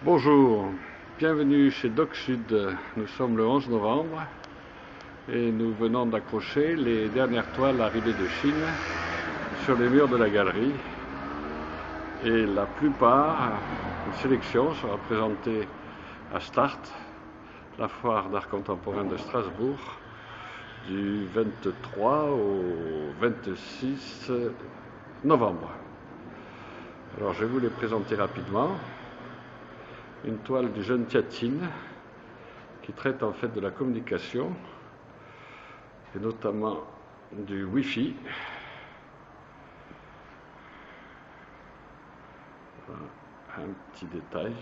Bonjour, bienvenue chez Doc Sud. Nous sommes le 11 novembre et nous venons d'accrocher les dernières toiles arrivées de Chine sur les murs de la galerie. Et la plupart, une sélection, sera présentée à Start, la foire d'art contemporain de Strasbourg, du 23 au 26 novembre. Alors je vais vous les présenter rapidement. Une toile du jeune Tiatine qui traite en fait de la communication et notamment du Wi-Fi. Voilà, un petit détail.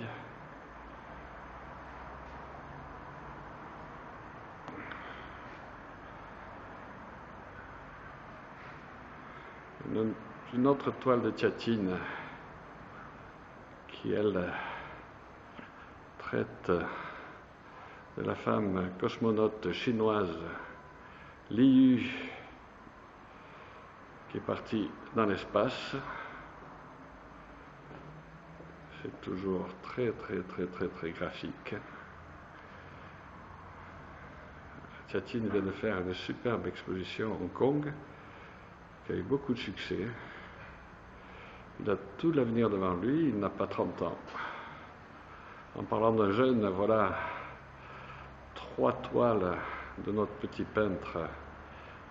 Une autre toile de Tiatine qui, elle, traite de la femme cosmonaute chinoise Li Yu qui est partie dans l'espace. C'est toujours très graphique. Tiatine vient de faire une superbe exposition à Hong Kong qui a eu beaucoup de succès. Il a tout l'avenir devant lui, il n'a pas 30 ans. En parlant d'un jeune, voilà 3 toiles de notre petit peintre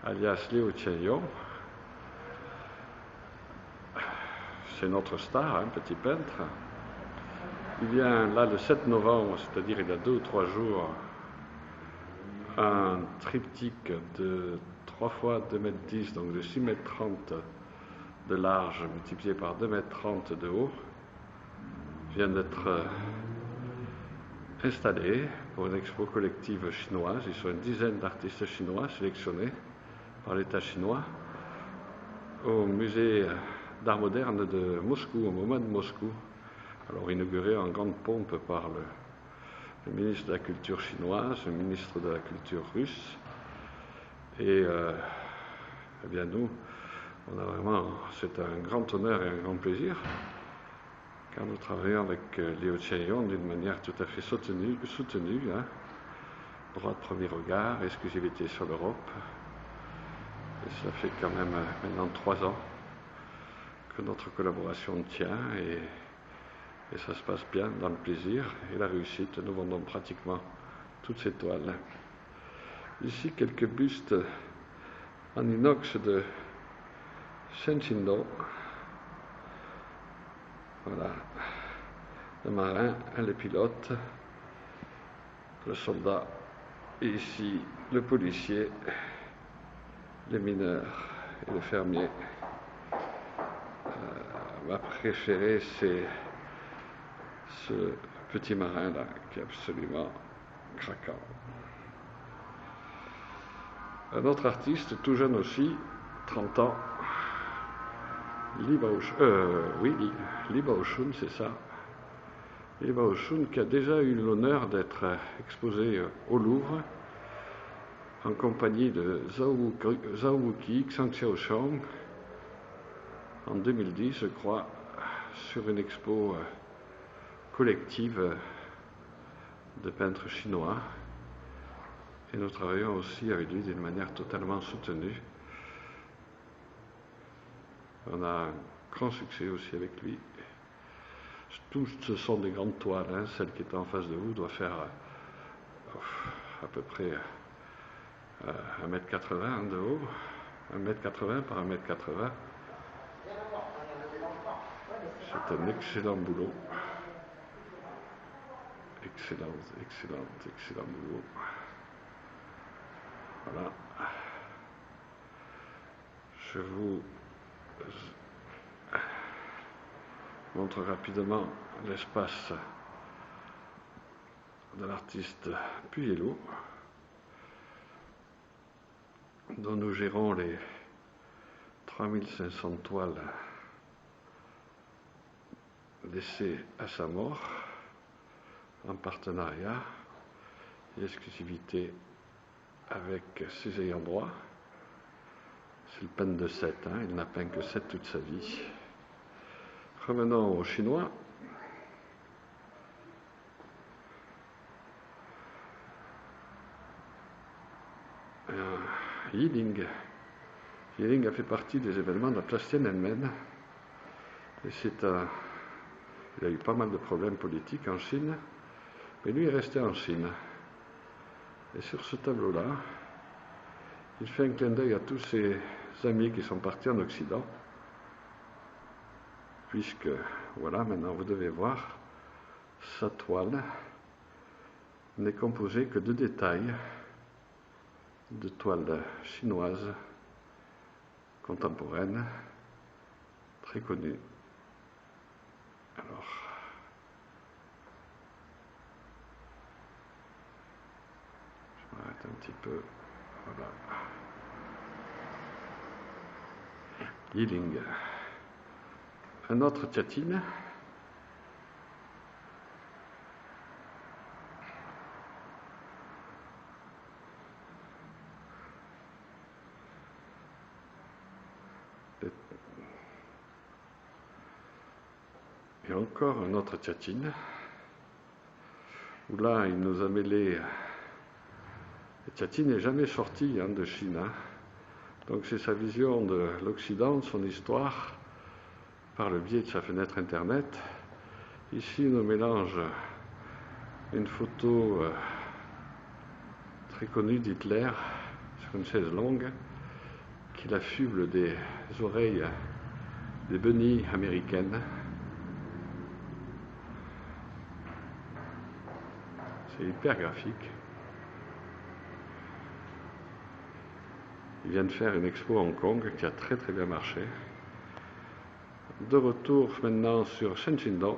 alias Liu Qianyong. C'est notre star, un petit peintre. Il vient là le 7 novembre, c'est-à-dire il y a 2 ou 3 jours, un triptyque de 3 fois 2,10 m, donc de 6,30 m de large multiplié par 2,30 m de haut, vient d'être installé pour une expo collective chinoise. Ils sont une dizaine d'artistes chinois sélectionnés par l'État chinois au musée d'art moderne de Moscou, au MoMA de Moscou. Alors inauguré en grande pompe par le ministre de la Culture chinoise, le ministre de la Culture russe. Et eh bien nous, on a vraiment, c'est un grand honneur et un grand plaisir, car nous travaillons avec Liu Qianyong d'une manière tout à fait soutenue, hein. Droit de premier regard, exclusivité sur l'Europe. Et ça fait quand même maintenant 3 ans que notre collaboration tient et ça se passe bien dans le plaisir et la réussite. Nous vendons pratiquement toutes ces toiles. Ici, quelques bustes en inox de Shen Qingdong. Voilà, le marin, le pilote, le soldat, et ici le policier, les mineurs et le fermier. Ma préférée, c'est ce petit marin là qui est absolument craquant. Un autre artiste, tout jeune aussi, 30 ans, Li Baochun, c'est ça. Li Baochun qui a déjà eu l'honneur d'être exposé au Louvre en compagnie de Zhao Wuqi, Xiang Xiaoshang en 2010, je crois, sur une expo collective de peintres chinois. Et nous travaillons aussi avec lui d'une manière totalement soutenue. On a un grand succès aussi avec lui. Tous ce sont des grandes toiles, hein. Celle qui est en face de vous doit faire à peu près 1,80 m de haut, 1,80 m par 1,80 m. C'est un excellent boulot. Excellent boulot. Voilà. Je vous montre rapidement l'espace de l'artiste Puyello, dont nous gérons les 3500 toiles laissées à sa mort en partenariat et exclusivité avec ses ayants droit. C'est le peintre de 7, hein, il n'a peint que 7 toute sa vie. Revenons aux Chinois. Yiling. Yiling a fait partie des événements de la place Tiananmen. Et il a eu pas mal de problèmes politiques en Chine, mais lui est resté en Chine. Et sur ce tableau-là, il fait un clin d'œil à tous ses amis qui sont partis en Occident, puisque, voilà, maintenant vous devez voir, sa toile n'est composée que de détails de toiles chinoises contemporaines, très connues. Alors, je m'arrête un petit peu. Voilà. Yiling. Un autre Tiatine. Et encore un autre Tiatine, où là il nous a mêlé. Le Tiatine n'est jamais sorti de Chine, hein. Donc c'est sa vision de l'Occident, de son histoire, par le biais de sa fenêtre Internet. Ici il nous mélange une photo très connue d'Hitler sur une chaise longue, qu'il affuble des oreilles des bunnies américaines. C'est hyper graphique. Il vient de faire une expo à Hong Kong qui a très très bien marché. De retour maintenant sur Shen Qindong.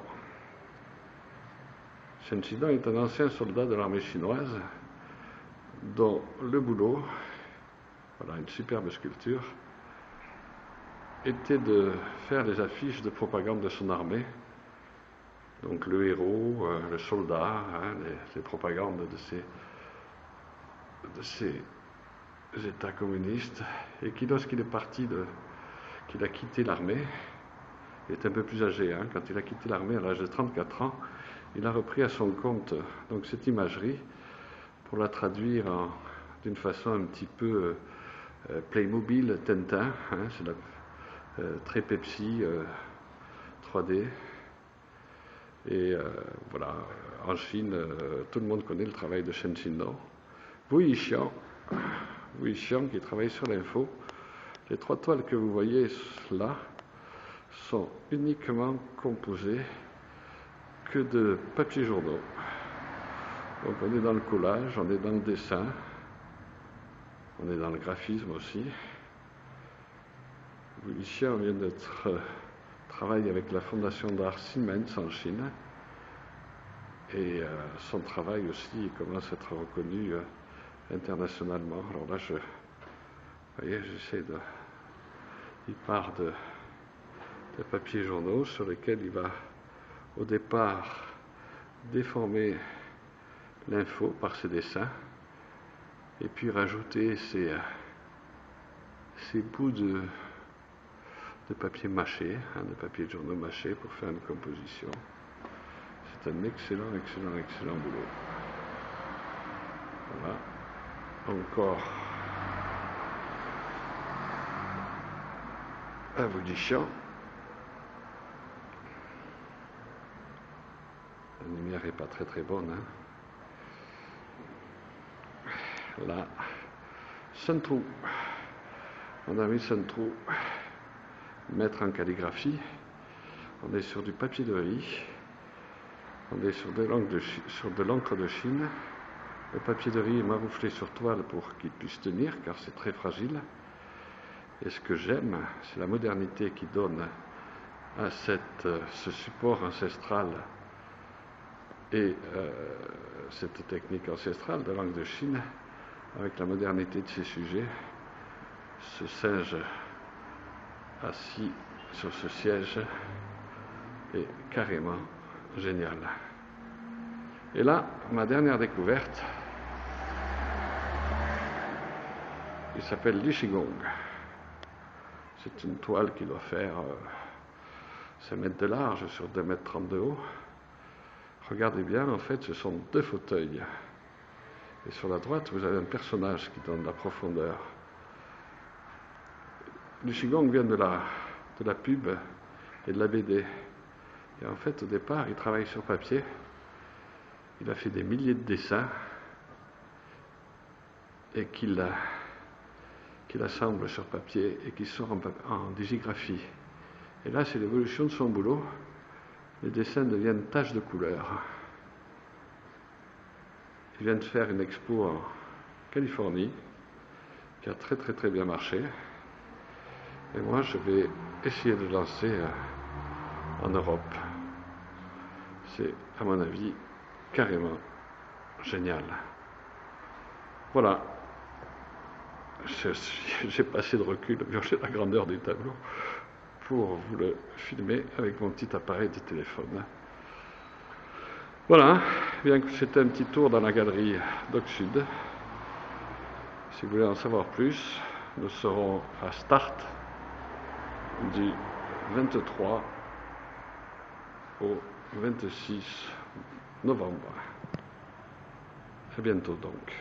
Shen Qindong est un ancien soldat de l'armée chinoise dont le boulot, voilà une superbe sculpture, était de faire les affiches de propagande de son armée. Donc le héros, le soldat, hein, les propagandes de ces États communistes, et qui, lorsqu'il est parti, qu'il a quitté l'armée, il est un peu plus âgé, hein, quand il a quitté l'armée à l'âge de 34 ans, il a repris à son compte donc cette imagerie pour la traduire d'une façon un petit peu Playmobil, Tintin, hein, c'est très Pepsi, 3D. Et voilà, en Chine, tout le monde connaît le travail de Shen Qindong. Wu Yixiang qui travaille sur l'info. Les 3 toiles que vous voyez là sont uniquement composées que de papier journaux. Donc on est dans le collage, on est dans le dessin, on est dans le graphisme aussi. Wu Yixiang vient travaille avec la fondation d'art Siemens en Chine. Et son travail aussi commence à être reconnu internationalement. Alors là, vous voyez, il part de papiers journaux sur lesquels il va au départ déformer l'info par ses dessins et puis rajouter ces bouts de papier mâché, hein, de papier de journaux mâché pour faire une composition. C'est un excellent boulot. Voilà. Encore un Wu Yixiang. La lumière n'est pas très bonne. Hein. Là, Sun Tru. Mon ami Sun Tru, maître en calligraphie. On est sur du papier de riz. On est sur de l'encre de Chine. Le papier de riz est marouflé sur toile pour qu'il puisse tenir, car c'est très fragile. Et ce que j'aime, c'est la modernité qui donne à ce support ancestral et cette technique ancestrale de langue de Chine, avec la modernité de ses sujets. Ce singe assis sur ce siège est carrément génial. Et là, ma dernière découverte, il s'appelle Li Shigong. C'est une toile qui doit faire 5 mètres de large sur 2 mètres 30 de haut. Regardez bien, en fait, ce sont 2 fauteuils Et sur la droite, vous avez un personnage qui donne de la profondeur. Le Qigong vient de la pub et de la BD. Et en fait, au départ, il travaille sur papier. Il a fait des milliers de dessins et qu'il assemble sur papier et qui sort en digigraphie. Et là, c'est l'évolution de son boulot. Les dessins deviennent taches de couleur. Il vient de faire une expo en Californie qui a très très très bien marché. Et moi, je vais essayer de lancer en Europe. C'est, à mon avis, carrément génial. Voilà. J'ai pas assez de recul, j'ai la grandeur du tableau pour vous le filmer avec mon petit appareil de téléphone. Voilà, bien que c'était un petit tour dans la galerie Doc Sud. Si vous voulez en savoir plus, nous serons à Start du 23 au 26 novembre. À bientôt donc.